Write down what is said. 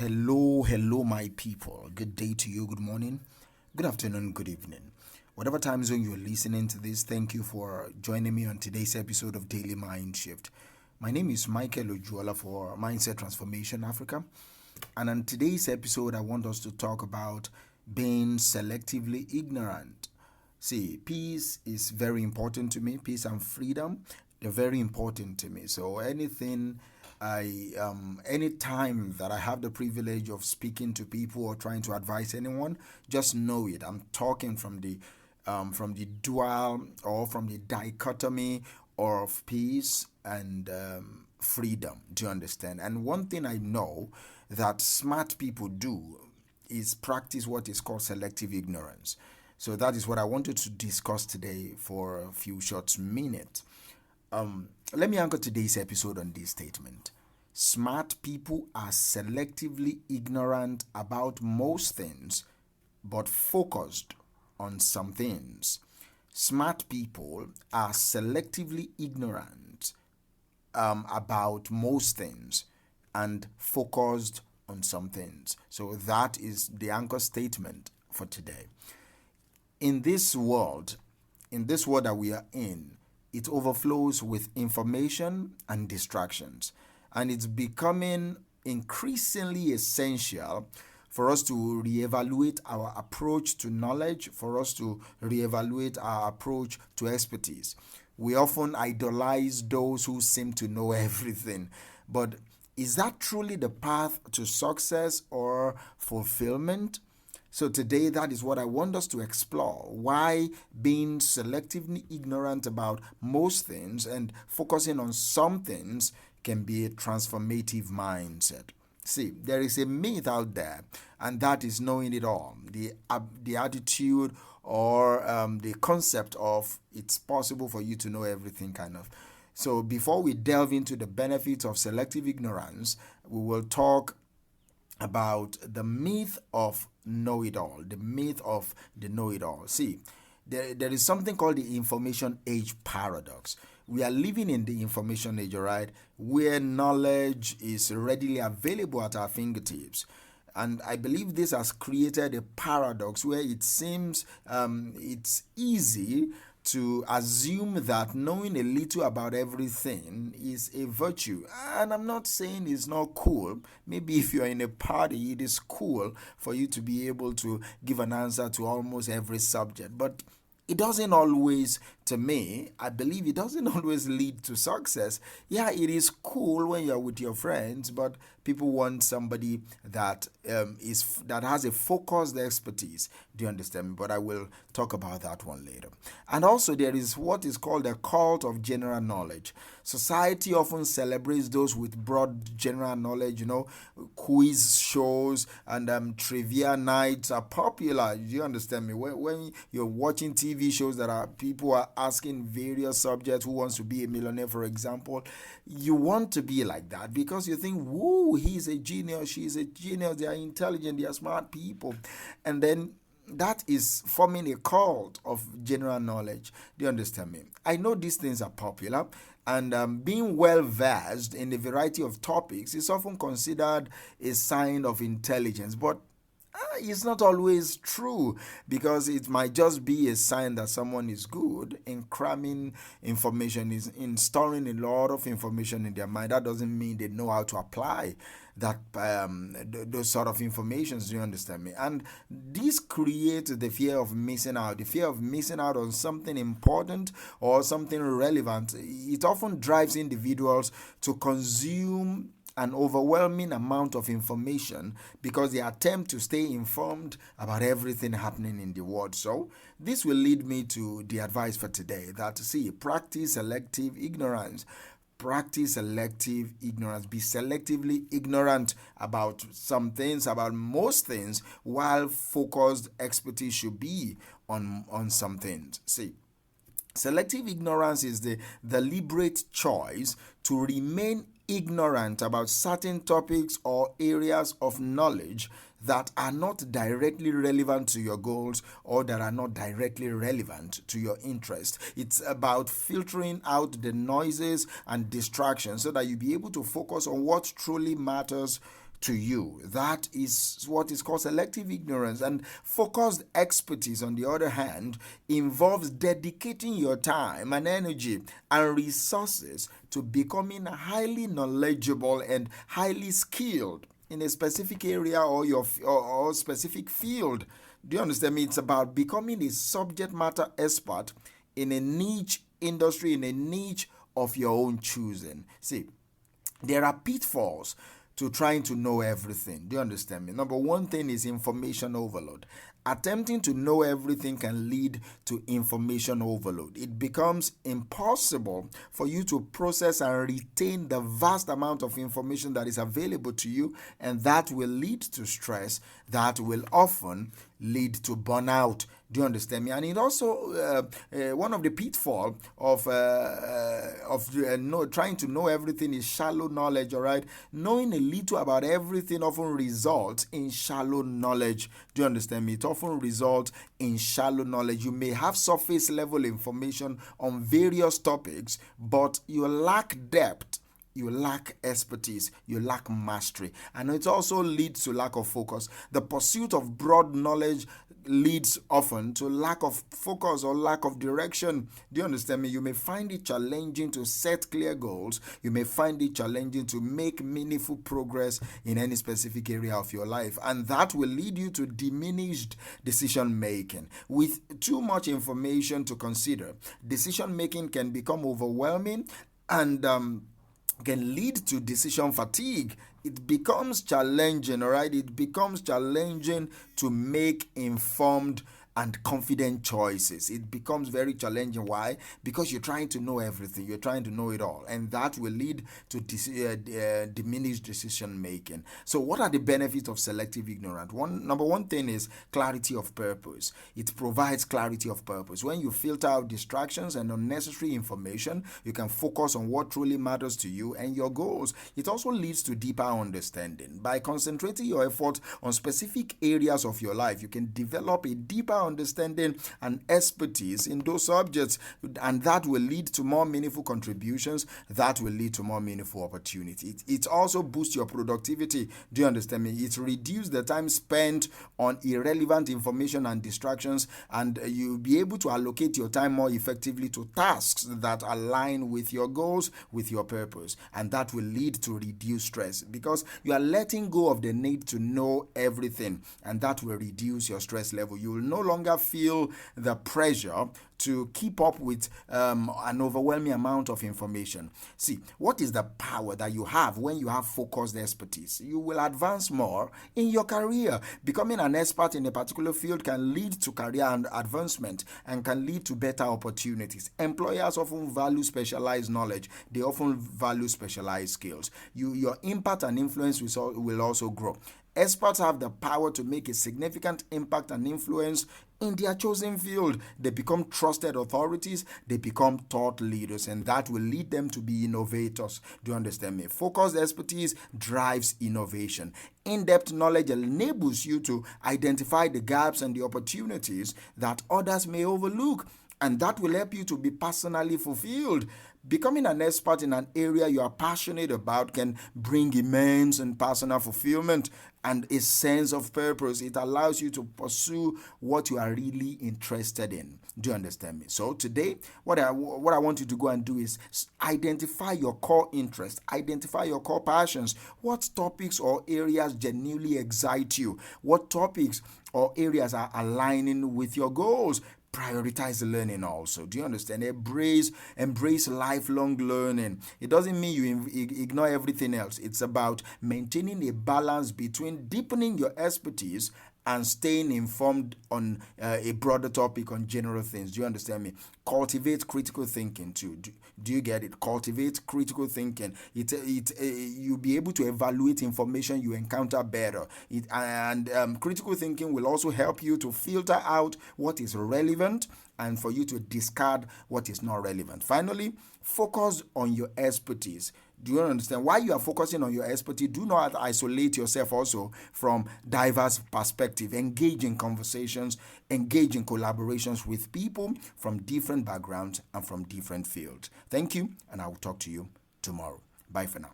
Hello, my people. Good day to you, good morning, good afternoon, good evening. Whatever time zone you're listening to this, thank you for joining me on today's episode of Daily Mind Shift. My name is Michael Ojuola for Mindset Transformation Africa. And on today's episode, I want us to talk about being selectively ignorant. See, peace is very important to me. Peace and freedom, they're very important to me. So any time that I have the privilege of speaking to people or trying to advise anyone, just know it. I'm talking from the dual or from the dichotomy of peace and freedom. Do you understand? And one thing I know that smart people do is practice what is called selective ignorance. So that is what I wanted to discuss today for a few short minutes. Let me anchor today's episode on this statement. Smart people are selectively ignorant about most things, but focused on some things. Smart people are selectively ignorant about most things and focused on some things. So that is the anchor statement for today. In this world that we are in, it overflows with information and distractions. And it's becoming increasingly essential for us to reevaluate our approach to knowledge, for us to reevaluate our approach to expertise. We often idolize those who seem to know everything. But is that truly the path to success or fulfillment? So today, that is what I want us to explore. Why being selectively ignorant about most things and focusing on some things can be a transformative mindset. See, there is a myth out there, and that is knowing it all. The attitude or the concept of it's possible for you to know everything, kind of. So before we delve into the benefits of selective ignorance, we will talk about the myth of know-it-all, the myth of the know-it-all. See, there is something called the information age paradox. We are living in the information age, right, where knowledge is readily available at our fingertips. And I believe this has created a paradox where it seems it's easy to assume that knowing a little about everything is a virtue. And I'm not saying it's not cool. Maybe if you're in a party, it is cool for you to be able to give an answer to almost every subject. But it doesn't always, to me, I believe it doesn't always lead to success. Yeah, it is cool when you're with your friends, but people want somebody that that has a focused expertise. Do you understand me? But I will talk about that one later. And also, there is what is called a cult of general knowledge. Society often celebrates those with broad general knowledge. Quiz shows and trivia nights are popular. Do you understand me? When you're watching TV shows that people are asking various subjects, who wants to be a millionaire, for example, you want to be like that because you think, whoa, he's a genius, she's a genius, they are intelligent, they are smart people. And then that is forming a cult of general knowledge. Do you understand me? I know these things are popular, and being well versed in a variety of topics is often considered a sign of intelligence. But it's not always true, because it might just be a sign that someone is good in cramming information, is in storing a lot of information in their mind. That doesn't mean they know how to apply that those sort of informations. Do you understand me? And this creates the fear of missing out, on something important or something relevant. It often drives individuals to consume an overwhelming amount of information because they attempt to stay informed about everything happening in the world. So this will lead me to the advice for today, that practice selective ignorance. Practice selective ignorance. Be selectively ignorant about some things, about most things, while focused expertise should be on some things. Selective ignorance is the deliberate choice to remain ignorant about certain topics or areas of knowledge that are not directly relevant to your goals or that are not directly relevant to your interest. It's about filtering out the noises and distractions so that you be able to focus on what truly matters to you. That is what is called selective ignorance. And focused expertise, on the other hand, involves dedicating your time and energy and resources to becoming highly knowledgeable and highly skilled in a specific area or specific field. Do you understand me? It's about becoming a subject matter expert in a niche industry, in a niche of your own choosing. See, there are pitfalls to trying to know everything. Do you understand me? Number one thing is information overload. Attempting to know everything can lead to information overload. It becomes impossible for you to process and retain the vast amount of information that is available to you, and that will lead to stress, that will often lead to burnout. Do you understand me? And it also one of the pitfall of trying to know everything is shallow knowledge. All right, knowing a little about everything often results in shallow knowledge. Do you understand me? It often results in shallow knowledge. You may have surface level information on various topics, but you lack depth, you lack expertise, you lack mastery, and it also leads to lack of focus. The pursuit of broad knowledge leads often to lack of focus or lack of direction. Do you understand me? You may find it challenging to set clear goals. You may find it challenging to make meaningful progress in any specific area of your life, and that will lead you to diminished decision making. With too much information to consider, decision making can become overwhelming and can lead to decision fatigue. It becomes challenging, all right? It becomes challenging to make informed and confident choices. It becomes very challenging. Why? Because you're trying to know everything. You're trying to know it all. And that will lead to diminished decision making. So what are the benefits of selective ignorance? Number one thing is clarity of purpose. It provides clarity of purpose. When you filter out distractions and unnecessary information, you can focus on what truly matters to you and your goals. It also leads to deeper understanding. By concentrating your effort on specific areas of your life, you can develop a deeper understanding and expertise in those subjects, and that will lead to more meaningful contributions. That will lead to more meaningful opportunity. It also boosts your productivity. Do you understand me? It reduces the time spent on irrelevant information and distractions, and you'll be able to allocate your time more effectively to tasks that align with your goals, with your purpose, and that will lead to reduced stress because you are letting go of the need to know everything, and that will reduce your stress level. You will no longer feel the pressure to keep up with an overwhelming amount of information. See, what is the power that you have when you have focused expertise? You will advance more in your career. Becoming an expert in a particular field can lead to career advancement and can lead to better opportunities. Employers often value specialized knowledge. They often value specialized skills. Your impact and influence will also grow. Experts have the power to make a significant impact and influence in their chosen field. They become trusted authorities, they become thought leaders, and that will lead them to be innovators. Do you understand me? Focused expertise drives innovation. In-depth knowledge enables you to identify the gaps and the opportunities that others may overlook, and that will help you to be personally fulfilled. Becoming an expert in an area you are passionate about can bring immense and personal fulfillment and a sense of purpose. It allows you to pursue what you are really interested in. Do you understand me? So today, what I want you to go and do is identify your core interests, identify your core passions. What topics or areas genuinely excite you? What topics or areas are aligning with your goals? Prioritize learning also. Do you understand? Embrace lifelong learning. It doesn't mean you ignore everything else. It's about maintaining a balance between deepening your expertise and staying informed on a broader topic, on general things. Do you understand me? Cultivate critical thinking too. Do you get it? Cultivate critical thinking. You'll be able to evaluate information you encounter better. Critical thinking will also help you to filter out what is relevant and for you to discard what is not relevant. Finally, focus on your expertise. Do you understand? While you are focusing on your expertise, do not isolate yourself also from diverse perspective. Engage in conversations, engage in collaborations with people from different backgrounds and from different fields. Thank you, and I will talk to you tomorrow. Bye for now.